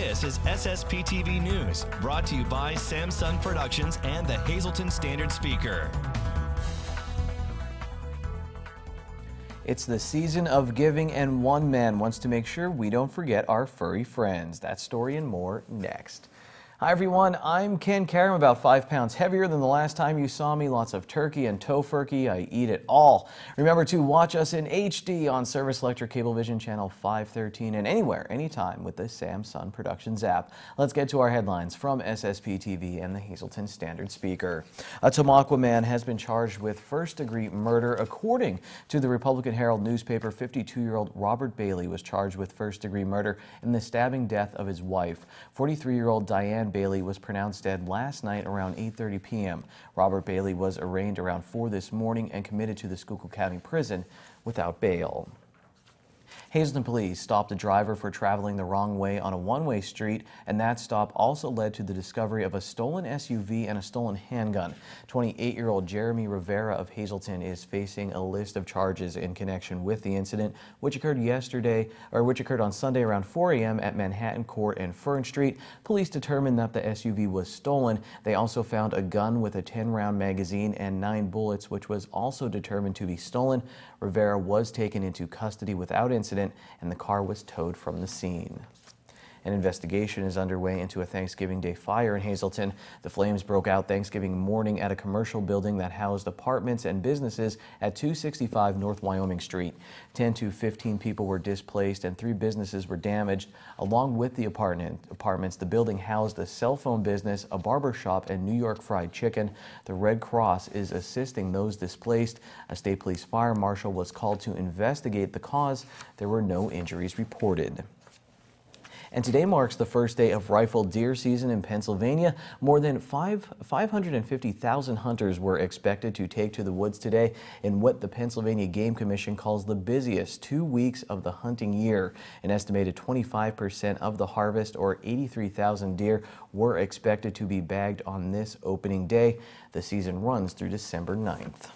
This is SSPTV News, brought to you by Samsung Productions and the Hazleton Standard Speaker. It's the season of giving, and one man wants to make sure we don't forget our furry friends. That story and more next. Hi everyone, I'm Ken Karam, about 5 pounds heavier than the last time you saw me. Lots of turkey and tofurkey. I eat it all. Remember to watch us in HD on Service Electric Cablevision Channel 513 and anywhere, anytime with the Samsung Productions app. Let's get to our headlines from SSPTV and the Hazleton Standard Speaker. A Tamaqua man has been charged with first-degree murder. According to the Republican Herald newspaper, 52-year-old Robert Bailey was charged with first-degree murder in the stabbing death of his wife. 43-year-old Diane Bailey was pronounced dead last night around 8:30 p.m. Robert Bailey was arraigned around 4 this morning and committed to the Schuylkill County Prison without bail. Hazleton police stopped a driver for traveling the wrong way on a one-way street, and that stop also led to the discovery of a stolen SUV and a stolen handgun. 28-year-old Jeremy Rivera of Hazleton is facing a list of charges in connection with the incident, which occurred on Sunday around 4 a.m. at Manhattan Court and Fern Street. Police determined that the SUV was stolen. They also found a gun with a 10-round magazine and 9 bullets, which was also determined to be stolen. Rivera was taken into custody without incident, and the car was towed from the scene. An investigation is underway into a Thanksgiving Day fire in Hazleton. The flames broke out Thanksgiving morning at a commercial building that housed apartments and businesses at 265 North Wyoming Street. 10 to 15 people were displaced and 3 businesses were damaged. Along with the apartments, the building housed a cell phone business, a barber shop, and New York Fried Chicken. The Red Cross is assisting those displaced. A state police fire marshal was called to investigate the cause. There were no injuries reported. And today marks the first day of rifle deer season in Pennsylvania. More than 550,000 hunters were expected to take to the woods today in what the Pennsylvania Game Commission calls the busiest 2 weeks of the hunting year. An estimated 25% of the harvest, or 83,000 deer, were expected to be bagged on this opening day. The season runs through December 9th.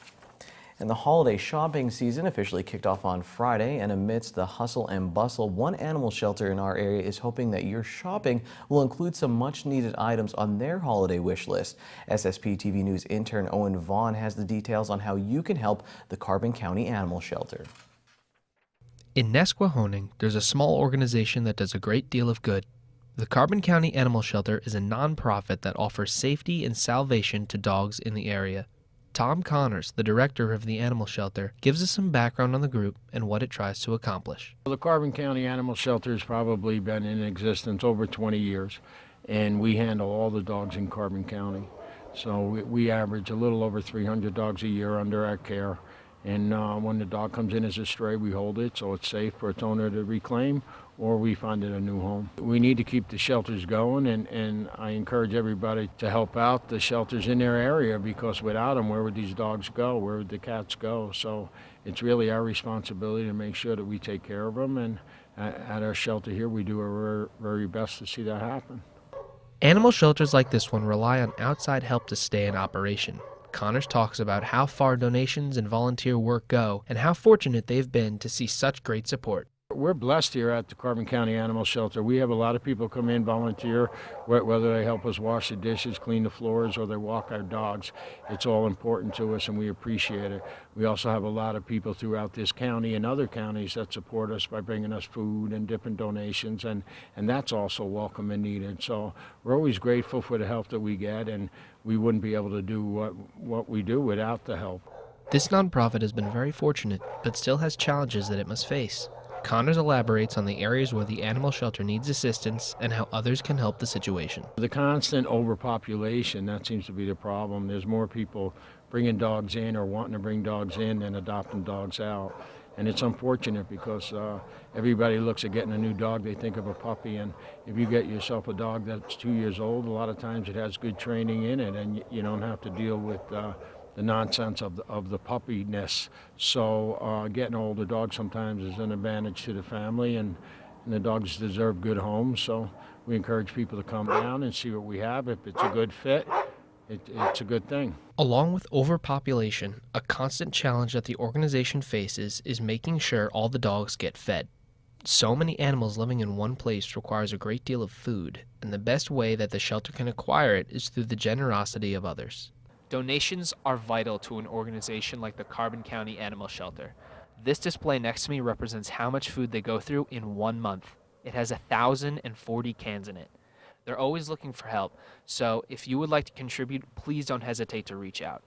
And the holiday shopping season officially kicked off on Friday, and amidst the hustle and bustle, one animal shelter in our area is hoping that your shopping will include some much-needed items on their holiday wish list. SSPTV News intern Owen Vaughn has the details on how you can help the Carbon County Animal Shelter. In Nesquehoning, there's a small organization that does a great deal of good. The Carbon County Animal Shelter is a nonprofit that offers safety and salvation to dogs in the area. Tom Connors, the director of the animal shelter, gives us some background on the group and what it tries to accomplish. The Carbon County Animal Shelter has probably been in existence over 20 years, and we handle all the dogs in Carbon County. So we average a little over 300 dogs a year under our care. And when the dog comes in as a stray, we hold it so it's safe for its owner to reclaim, or we find it a new home. We need to keep the shelters going, and I encourage everybody to help out the shelters in their area, because without them, where would these dogs go? Where would the cats go? So it's really our responsibility to make sure that we take care of them, and at our shelter here, we do our very best to see that happen. Animal shelters like this one rely on outside help to stay in operation. Connors talks about how far donations and volunteer work go and how fortunate they've been to see such great support. We're blessed here at the Carbon County Animal Shelter. We have a lot of people come in, volunteer, whether they help us wash the dishes, clean the floors, or they walk our dogs. It's all important to us, and we appreciate it. We also have a lot of people throughout this county and other counties that support us by bringing us food and different donations, and that's also welcome and needed. So we're always grateful for the help that we get, and we wouldn't be able to do what we do without the help. This nonprofit has been very fortunate, but still has challenges that it must face. Connors elaborates on the areas where the animal shelter needs assistance and how others can help the situation. The constant overpopulation, that seems to be the problem. There's more people bringing dogs in or wanting to bring dogs in than adopting dogs out. And it's unfortunate because everybody looks at getting a new dog, they think of a puppy, and if you get yourself a dog that's 2 years old, a lot of times it has good training in it, and you don't have to deal with the nonsense of the puppiness. So getting an older dog sometimes is an advantage to the family, and the dogs deserve good homes. So we encourage people to come down and see what we have. If it's a good fit, it's a good thing. Along with overpopulation, a constant challenge that the organization faces is making sure all the dogs get fed. So many animals living in one place requires a great deal of food, and the best way that the shelter can acquire it is through the generosity of others. Donations are vital to an organization like the Carbon County Animal Shelter. This display next to me represents how much food they go through in 1 month. It has 1,040 cans in it. They're always looking for help, so if you would like to contribute, please don't hesitate to reach out.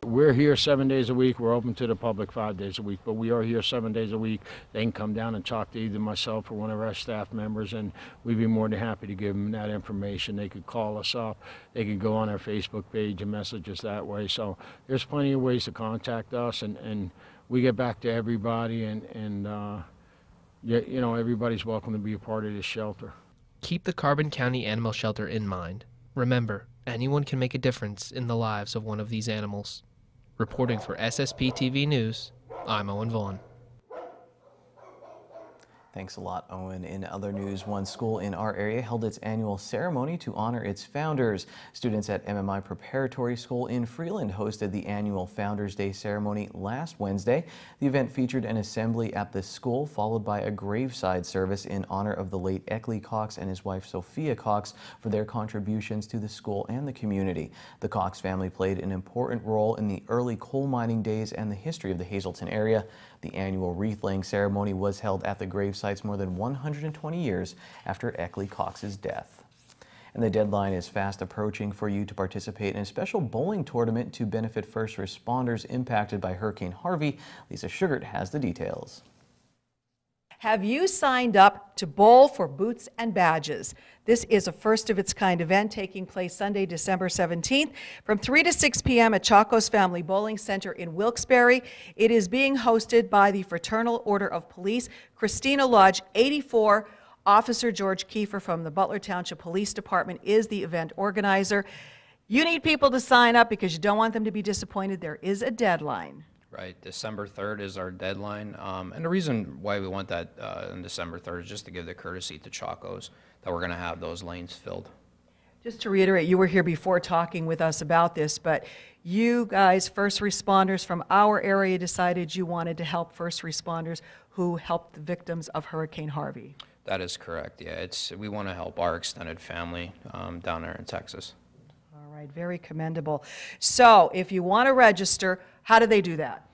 We're here 7 days a week. We're open to the public 5 days a week, but we are here 7 days a week. They can come down and talk to either myself or one of our staff members, and we'd be more than happy to give them that information. They could call us up. They could go on our Facebook page and message us that way. So there's plenty of ways to contact us, and we get back to everybody, and you know, everybody's welcome to be a part of this shelter. Keep the Carbon County Animal Shelter in mind. Remember, anyone can make a difference in the lives of one of these animals. Reporting for SSPTV News, I'm Owen Vaughn. Thanks a lot, Owen. In other news, one school in our area held its annual ceremony to honor its founders. Students at MMI Preparatory School in Freeland hosted the annual Founders Day ceremony last Wednesday. The event featured an assembly at the school, followed by a graveside service in honor of the late Eckley Cox and his wife Sophia Cox for their contributions to the school and the community. The Cox family played an important role in the early coal mining days and the history of the Hazleton area. The annual wreath-laying ceremony was held at the gravesites more than 120 years after Eckley Cox's death. And the deadline is fast approaching for you to participate in a special bowling tournament to benefit first responders impacted by Hurricane Harvey. Lisa Sugart has the details. Have you signed up to Bowl for Boots and Badges? This is a first-of-its-kind event taking place Sunday, December 17th from 3 to 6 p.m. at Chaco's Family Bowling Center in Wilkes-Barre. It is being hosted by the Fraternal Order of Police, Christina Lodge 84. Officer George Kiefer from the Butler Township Police Department is the event organizer. You need people to sign up because you don't want them to be disappointed. There is a deadline. Right, December 3rd is our deadline, and the reason why we want that on December 3rd is just to give the courtesy to Chacos that we're going to have those lanes filled. Just to reiterate, you were here before talking with us about this, but you guys, first responders from our area, decided you wanted to help first responders who helped the victims of Hurricane Harvey. That is correct, yeah. We want to help our extended family down there in Texas. All right, very commendable. So if you want to register, how do they do that?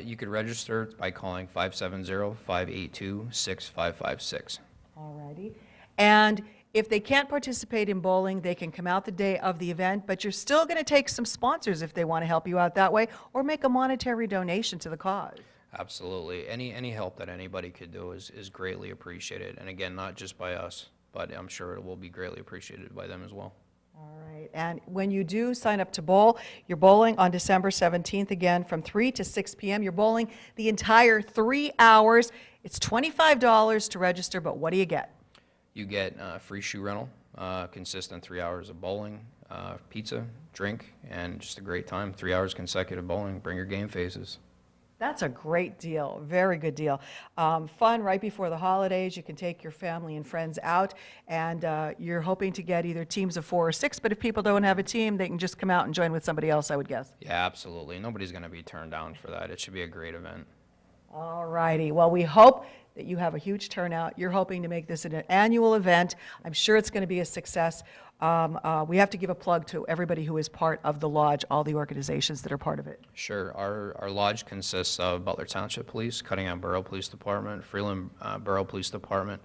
You could register by calling 570-582-6556. All righty. And if they can't participate in bowling, they can come out the day of the event, but you're still going to take some sponsors if they want to help you out that way, or make a monetary donation to the cause. Absolutely. Any help that anybody could do is greatly appreciated. And again, not just by us, but I'm sure it will be greatly appreciated by them as well. All right, and when you do sign up to bowl, you're bowling on December 17th again from 3 to 6 p.m. You're bowling the entire 3 hours. It's $25 to register, but what do you get? You get free shoe rental, consistent 3 hours of bowling, pizza, drink, and just a great time. 3 hours consecutive bowling. Bring your game faces. That's a great deal, very good deal. Fun right before the holidays. You can take your family and friends out, and you're hoping to get either teams of 4 or 6, but if people don't have a team, they can just come out and join with somebody else, I would guess. Yeah, absolutely. Nobody's going to be turned down for that. It should be a great event. All righty. Well, we hope that you have a huge turnout. You're hoping to make this an annual event. I'm sure it's going to be a success. We have to give a plug to everybody who is part of the lodge, all the organizations that are part of it. Sure. Our lodge consists of Butler Township Police, Cunningham Borough Police Department, Freeland Borough Police Department,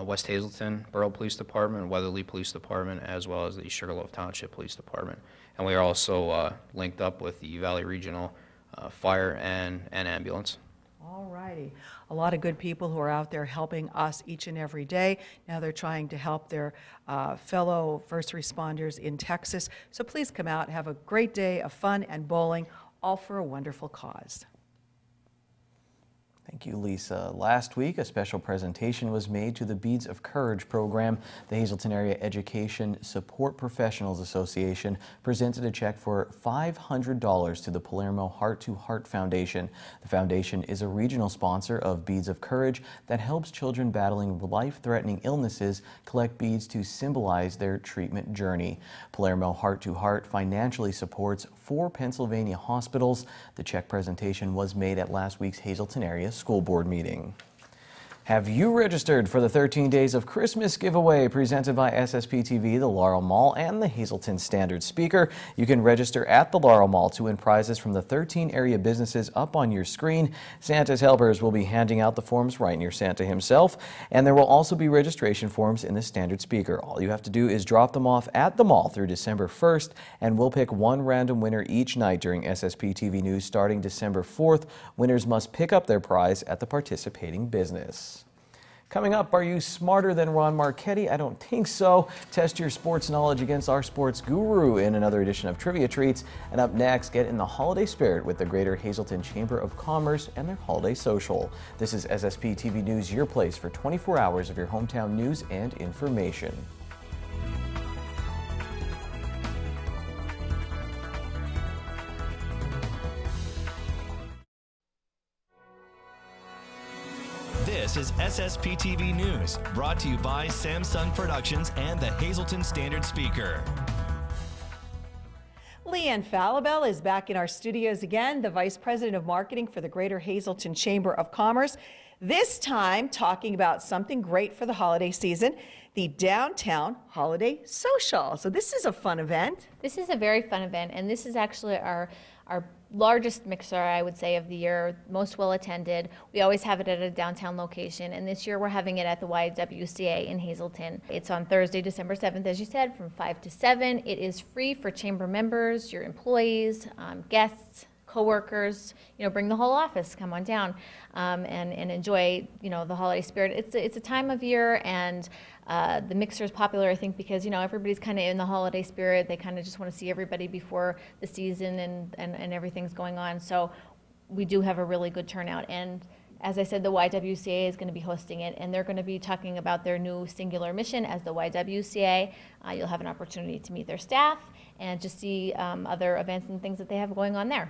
West Hazleton Borough Police Department, Weatherly Police Department, as well as the Sugarloaf Township Police Department. And we are also linked up with the Valley Regional Fire and Ambulance. All righty. A lot of good people who are out there helping us each and every day. Now they're trying to help their fellow first responders in Texas. So please come out, have a great day of fun and bowling, all for a wonderful cause. Thank you, Lisa. Last week, a special presentation was made to the Beads of Courage program. The Hazleton Area Education Support Professionals Association presented a check for $500 to the Palermo Heart to Heart Foundation. The foundation is a regional sponsor of Beads of Courage that helps children battling life-threatening illnesses collect beads to symbolize their treatment journey. Palermo Heart to Heart financially supports 4 Pennsylvania hospitals. The check presentation was made at last week's Hazleton Area School Board meeting. Have you registered for the 13 Days of Christmas giveaway presented by SSPTV, the Laurel Mall, and the Hazleton Standard Speaker? You can register at the Laurel Mall to win prizes from the 13 area businesses up on your screen. Santa's helpers will be handing out the forms right near Santa himself, and there will also be registration forms in the Standard Speaker. All you have to do is drop them off at the mall through December 1st, and we'll pick one random winner each night during SSPTV News starting December 4th. Winners must pick up their prize at the participating business. Coming up, are you smarter than Ron Marchetti? I don't think so. Test your sports knowledge against our sports guru in another edition of Trivia Treats. And up next, get in the holiday spirit with the Greater Hazleton Chamber of Commerce and their holiday social. This is SSPTV News, your place for 24 hours of your hometown news and information. This is SSPTV News, brought to you by Samsung Productions and the Hazleton Standard Speaker. Leanne Falabelle is back in our studios again, the Vice President of Marketing for the Greater Hazleton Chamber of Commerce. This time talking about something great for the holiday season, the Downtown Holiday Social. So this is a fun event. This is a very fun event, and this is actually our largest mixer, I would say, of the year, most well attended. We always have it at a downtown location, and this year we're having it at the YWCA in Hazleton. It's on Thursday, December 7th, as you said, from 5 to 7. It is free for chamber members, your employees, guests, co-workers. Bring the whole office, come on down, and enjoy, the holiday spirit. It's a time of year, and the mixer is popular, I think, because, everybody's kind of in the holiday spirit. They kind of just want to see everybody before the season and everything's going on. So we do have a really good turnout. And as I said, the YWCA is going to be hosting it, and they're going to be talking about their new singular mission as the YWCA. You'll have an opportunity to meet their staff and just see other events and things that they have going on there.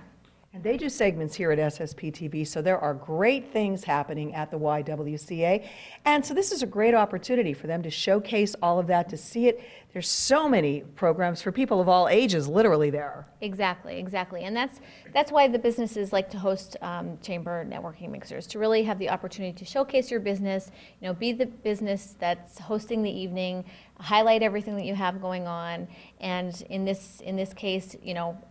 And they do segments here at SSPTV, so there are great things happening at the YWCA. And so this is a great opportunity for them to showcase all of that, to see it. There's so many programs for people of all ages literally there. Exactly. And that's why the businesses like to host chamber networking mixers, to really have the opportunity to showcase your business, be the business that's hosting the evening, highlight everything that you have going on. And in this case,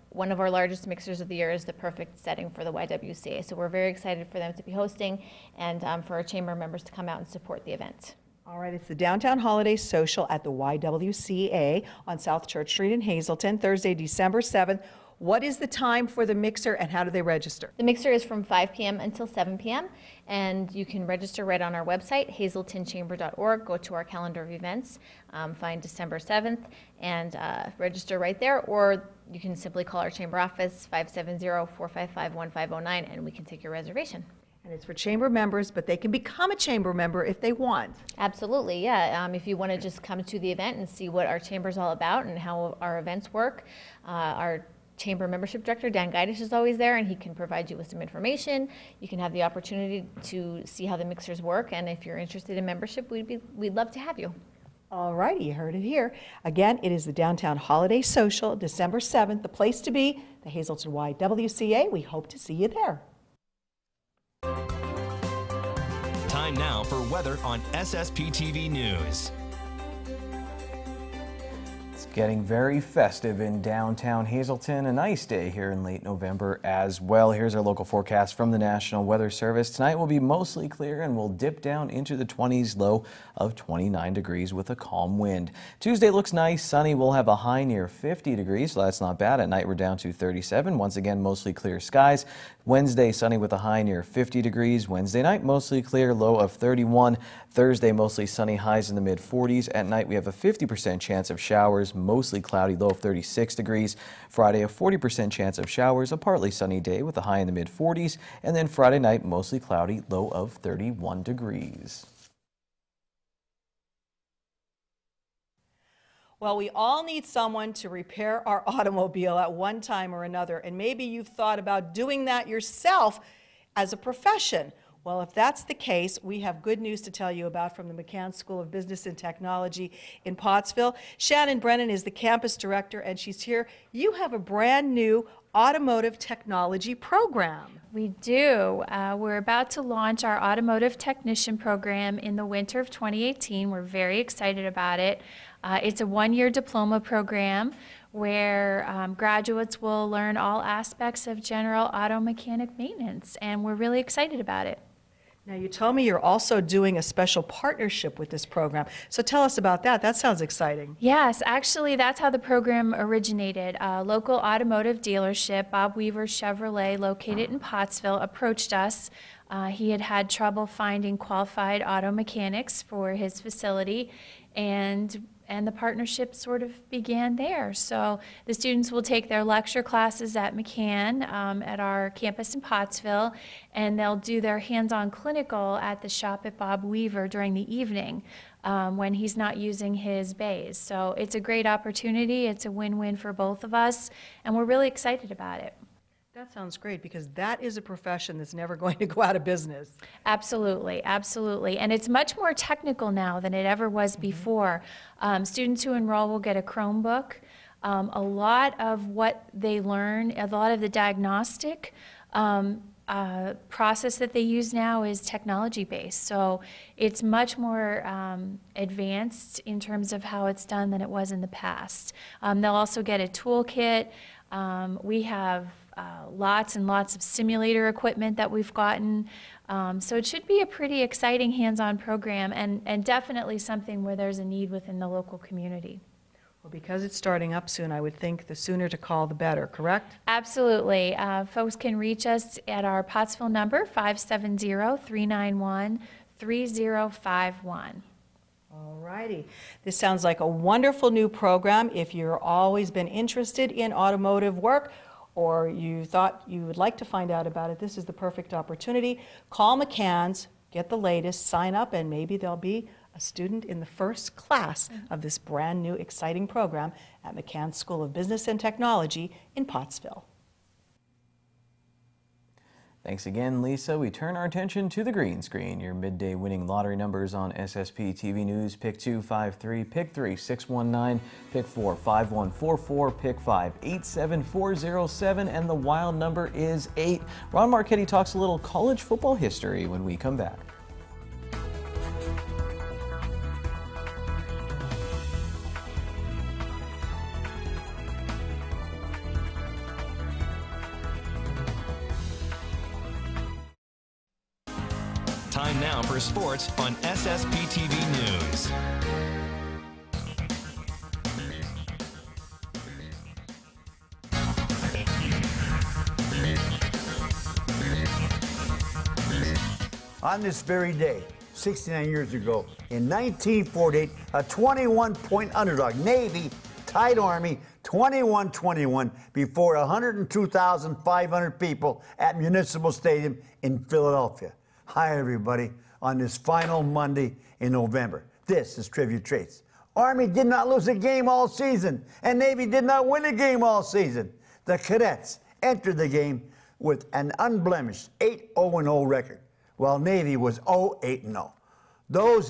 one of our largest mixers of the year is the perfect setting for the YWCA. So we're very excited for them to be hosting and for our chamber members to come out and support the event. All right, it's the Downtown Holiday Social at the YWCA on South Church Street in Hazleton, Thursday, December 7th. What is the time for the mixer and how do they register? The mixer is from 5 p.m. until 7 p.m. and you can register right on our website, hazletonchamber.org. Go to our calendar of events, find December 7th, and register right there, or you can simply call our chamber office, 570-455-1509, and we can take your reservation. And it's for chamber members, but they can become a chamber member if they want. Absolutely, yeah. If you want to just come to the event and see what our chamber is all about and how our events work, our Chamber Membership Director, Dan Geidish, is always there, and he can provide you with some information. You can have the opportunity to see how the mixers work, and if you're interested in membership, we'd love to have you. All righty, you heard it here. Again, it is the Downtown Holiday Social, December 7th, the place to be, the Hazleton YWCA. We hope to see you there. Time now for weather on SSPTV News. Getting very festive in downtown Hazleton. A nice day here in late November as well. Here's our local forecast from the National Weather Service. Tonight will be mostly clear and will dip down into the 20s, low of 29 degrees with a calm wind. Tuesday looks nice, sunny. We'll have a high near 50 degrees, so that's not bad. At night we're down to 37. Once again, mostly clear skies. Wednesday, sunny with a high near 50 degrees. Wednesday night, mostly clear, low of 31. Thursday, mostly sunny, highs in the mid-40s. At night, we have a 50% chance of showers, mostly cloudy, low of 36 degrees. Friday, a 40% chance of showers, a partly sunny day with a high in the mid-40s. And then Friday night, mostly cloudy, low of 31 degrees. Well, we all need someone to repair our automobile at one time or another, and maybe you've thought about doing that yourself as a profession. Well, if that's the case, we have good news to tell you about from the McCann School of Business and Technology in Pottsville. Shannon Brennan is the campus director, and she's here. You have a brand new automotive technology program. We do. We're about to launch our automotive technician program in the winter of 2018. We're very excited about it. It's a one-year diploma program where graduates will learn all aspects of general auto mechanic maintenance, and we're really excited about it. Now, you told me you're also doing a special partnership with this program. So tell us about that. That sounds exciting. Yes, actually, that's how the program originated. A local automotive dealership, Bob Weaver Chevrolet, located in Pottsville, approached us. He had had trouble finding qualified auto mechanics for his facility, and the partnership sort of began there. So the students will take their lecture classes at McCann at our campus in Pottsville, and they'll do their hands-on clinical at the shop at Bob Weaver during the evening when he's not using his bays. So it's a great opportunity. It's a win-win for both of us, and we're really excited about it. That sounds great, because that is a profession that's never going to go out of business. Absolutely, absolutely. And it's much more technical now than it ever was before. Students who enroll will get a Chromebook. A lot of what they learn, a lot of the diagnostic process that they use now is technology-based. So it's much more advanced in terms of how it's done than it was in the past. They'll also get a toolkit. We have lots and lots of simulator equipment that we've gotten. So it should be a pretty exciting hands-on program, and definitely something where there's a need within the local community. Well, because it's starting up soon, I would think the sooner to call, the better, correct? Absolutely. Folks can reach us at our Pottsville number, 570-391-3051. All righty. This sounds like a wonderful new program. If you've always been interested in automotive work, or you thought you would like to find out about it, this is the perfect opportunity. Call McCann's, get the latest, sign up, and maybe there'll be a student in the first class of this brand new exciting program at McCann School of Business and Technology in Pottsville. Thanks again, Lisa. We turn our attention to the green screen. Your midday winning lottery numbers on SSPTV News: pick 2, 5-3, pick 3, 619, pick 4, 5144, pick 5, 87407, and the wild number is 8. Ron Marchetti talks a little college football history when we come back. Time now for sports on SSPTV News. On this very day, 69 years ago, in 1948, a 21-point underdog, Navy, tied Army 21-21 before 102,500 people at Municipal Stadium in Philadelphia. Hi, everybody, on this final Monday in November. This is Trivia Traits. Army did not lose a game all season, and Navy did not win a game all season. The Cadets entered the game with an unblemished 8-0-0 record, while Navy was 0-8-0.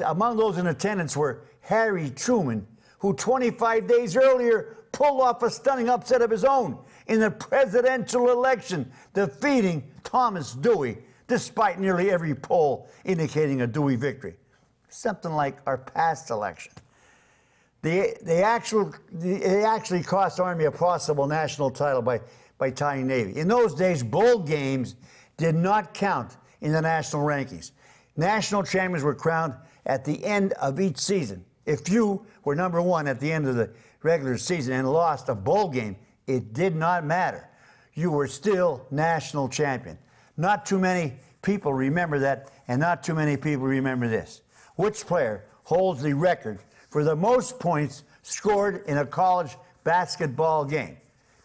Among those in attendance were Harry Truman, who 25 days earlier pulled off a stunning upset of his own in the presidential election, defeating Thomas Dewey, despite nearly every poll indicating a Dewey victory. Something like our past election. They actually cost Army a possible national title by tying Navy. In those days, bowl games did not count in the national rankings. National champions were crowned at the end of each season. If you were number one at the end of the regular season and lost a bowl game, it did not matter. You were still national champion. Not too many people remember that, and not too many people remember this. Which player holds the record for the most points scored in a college basketball game?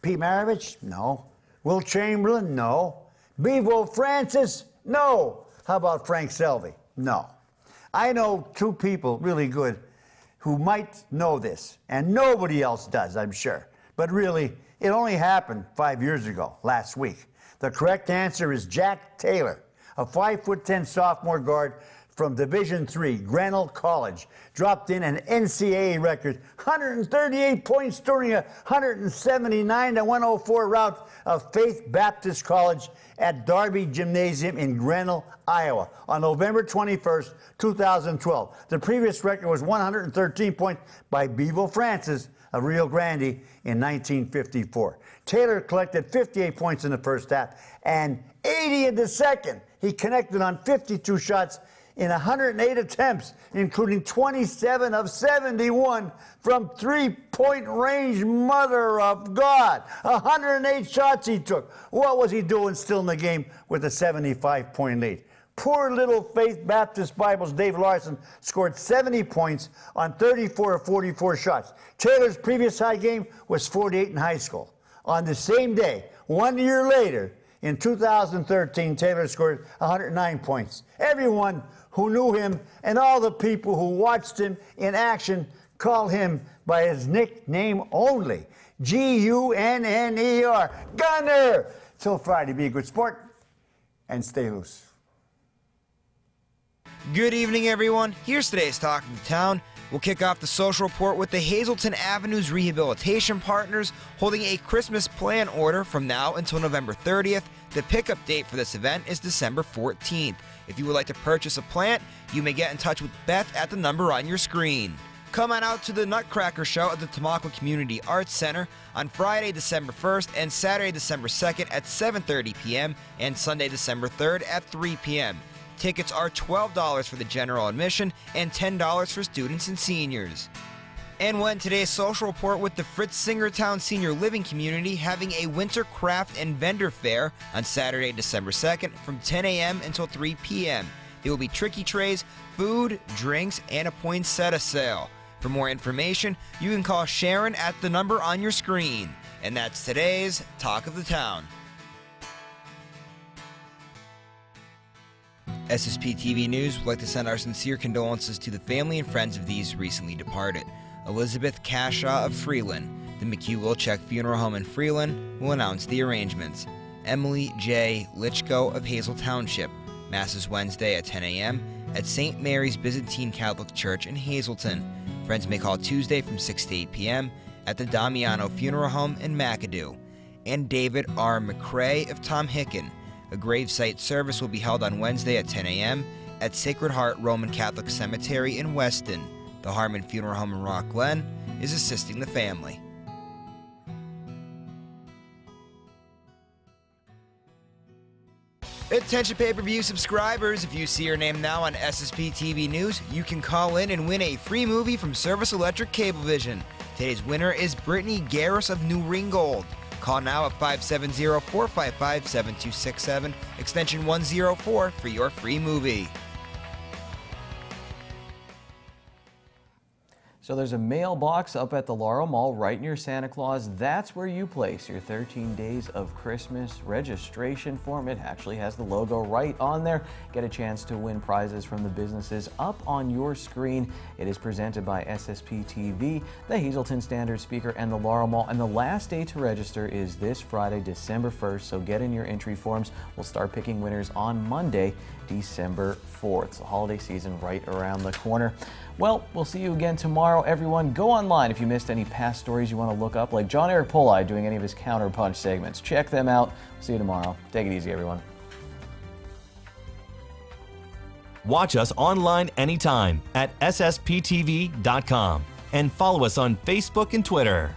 Pete Maravich? No. Will Chamberlain? No. Bevo Francis? No. How about Frank Selvey? No. I know two people really good who might know this, and nobody else does, I'm sure. But really, it only happened 5 years ago, last week. The correct answer is Jack Taylor. A 5'10" sophomore guard from Division III, Grinnell College, dropped in an NCAA record 138 points during a 179-104 rout of Faith Baptist College at Darby Gymnasium in Grinnell, Iowa, on November 21st, 2012. The previous record was 113 points by Bevo Francis of Rio Grande in 1954. Taylor collected 58 points in the first half and 80 in the second. He connected on 52 shots in 108 attempts, including 27 of 71 from three-point range. Mother of God. 108 shots he took. What was he doing still in the game with a 75-point lead? Poor little Faith Baptist Bible's Dave Larson scored 70 points on 34 of 44 shots. Taylor's previous high game was 48 in high school. On the same day, 1 year later, in 2013, Taylor scored 109 points. Everyone who knew him and all the people who watched him in action call him by his nickname only, Gunner. Gunner! Till Friday, be a good sport and stay loose. Good evening, everyone. Here's today's Talk of the Town. We'll kick off the social report with the Hazleton Avenues Rehabilitation Partners holding a Christmas plan order from now until November 30th. The pickup date for this event is December 14th. If you would like to purchase a plant, you may get in touch with Beth at the number on your screen. Come on out to the Nutcracker Show at the Tamaqua Community Arts Center on Friday, December 1st and Saturday, December 2nd at 7:30 p.m. and Sunday, December 3rd at 3 p.m. Tickets are $12 for the general admission and $10 for students and seniors. And when today's social report with the Fritz Singertown Senior Living Community having a winter craft and vendor fair on Saturday, December 2nd from 10 a.m. until 3 p.m. There will be tricky trays, food, drinks, and a poinsettia sale. For more information, you can call Sharon at the number on your screen. And that's today's Talk of the Town. SSPTV News would like to send our sincere condolences to the family and friends of these recently departed. Elizabeth Cashaw of Freeland, the McHugh-Wilczek Funeral Home in Freeland, will announce the arrangements. Emily J. Litchko of Hazel Township, Masses Wednesday at 10 a.m. at St. Mary's Byzantine Catholic Church in Hazleton. Friends may call Tuesday from 6 to 8 p.m. at the Damiano Funeral Home in McAdoo. And David R. McCrae of Tom Hicken. A gravesite service will be held on Wednesday at 10 a.m. at Sacred Heart Roman Catholic Cemetery in Weston. The Harmon Funeral Home in Rock Glen is assisting the family. Attention pay-per-view subscribers, if you see your name now on SSPTV News, you can call in and win a free movie from Service Electric Cablevision. Today's winner is Brittany Garris of New Ringgold. Call now at 570-455-7267, extension 104 for your free movie. So there's a mailbox up at the Laurel Mall right near Santa Claus. That's where you place your 13 Days of Christmas registration form. It actually has the logo right on there. Get a chance to win prizes from the businesses up on your screen. It is presented by SSPTV, the Hazleton Standard Speaker, and the Laurel Mall. And the last day to register is this Friday, December 1st. So get in your entry forms. We'll start picking winners on Monday, December 4th. It's the holiday season right around the corner. Well, we'll see you again tomorrow, everyone. Go online if you missed any past stories you want to look up, like John Eric Poli doing any of his Counterpunch segments. Check them out. See you tomorrow. Take it easy, everyone. Watch us online anytime at ssptv.com and follow us on Facebook and Twitter.